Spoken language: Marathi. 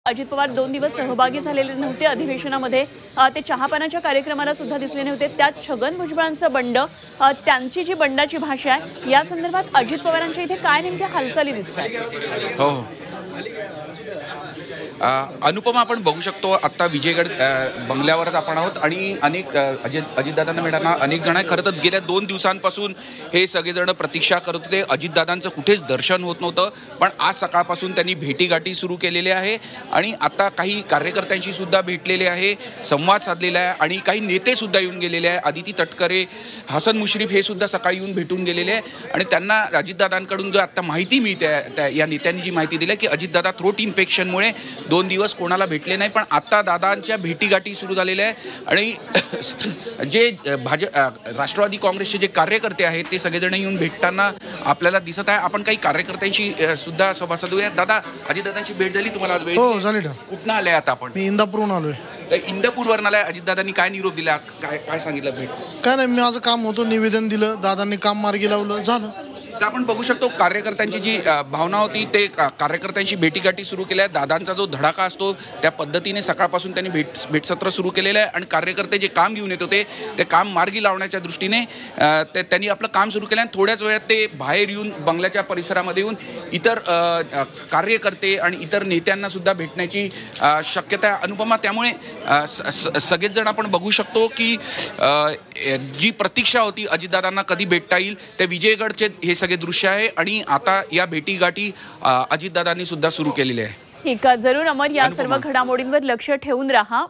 अजित पवार 2 दिवस सहभागी झालेले नव्हते अधिवेशनामध्ये, ते चहापानाच्या कार्यक्रमाला सुद्धा दिसले नव्हते। त्यात छगन भुजबळांचं बंड, त्यांची जी बंडाची भाषा आहे या संदर्भात अजित पवारांच्या इथे काय नेमक्या हालचाली दिसतात? हो, अनुपमा, आपण बघू शकतो आता विजयगड बंगल्यावरच आपण आहोत आणि अनेक अजितदादांना भेटताना अनेक जण खरं तर गेल्या 2 दिवसांपासून हे सगळेजण प्रतीक्षा करत होते। अजितदादांचं कुठेच दर्शन होत नव्हतं, पण आज सकाळपासून त्यांनी भेटीगाठी सुरू केलेली आहे आणि आता काही कार्यकर्त्यांशी सुद्धा भेटलेले आहे, संवाद साधलेला आहे आणि काही नेते सुद्धा येऊन गेलेले आहे। आदिती तटकरे, हसन मुश्रीफ हे सुद्धा सकाळी येऊन भेटून गेलेले आहे आणि त्यांना अजितदादांकडून जो आता माहिती मिळते, या नेत्यांनी जी माहिती दिली की अजितदादा थ्रोट इन्फेक्शनमुळे 2 दिवस कोणाला भेटले नाही, पण आता दादांच्या भेटीगाठी सुरू झालेल्या आहे आणि जे राष्ट्रवादी काँग्रेसचे जे कार्यकर्ते आहेत ते सगळेजण येऊन भेटताना आपल्याला दिसत आहे। आपण काही कार्यकर्त्यांशी सुद्धा संवाद साधूया। दादा, अजितदादांची भेट झाली तुम्हाला? हो, झाली ना। कुठनं आले आता आपण? मी इंदापूरहून आलोय। इंदापूरवरून आलाय। अजितदादांनी काय निरोप दिला, काय सांगितलं भेट? काय नाही, मी माझं काम होतं, निवेदन दिलं, दादांनी काम मार्गी लावलं, झालं। तर आपण बघू शकतो कार्यकर्त्यांची जी भावना होती ते कार्यकर्त्यांशी भेटीगाठी सुरू केल्या। दादांचा जो धडाका असतो त्या पद्धतीने सकाळपासून त्यांनी भेटसत्र सुरू केलेलं आहे आणि कार्यकर्ते जे काम घेऊन येत होते ते काम मार्गी लावण्याच्या दृष्टीने त्यांनी आपलं काम सुरू केलं आणि थोड्याच वेळात ते बाहेर येऊन बंगल्याच्या परिसरामध्ये येऊन इतर कार्यकर्ते आणि इतर नेत्यांना सुद्धा भेटण्याची शक्यता आहे। अनुपमा, त्यामुळे सगळेच जण आपण बघू शकतो की जी प्रतीक्षा होती अजितदादांना कधी भेटता येईल ते विजयगडचे हे सगळे दृश्य आहे आणि आता या भेटीगाठी अजितदादांनी सुद्धा सुरू केलेले आहे। ठीक आहे, जरूर अमर, या सर्व घडामोडींवर लक्ष ठेवून राहा।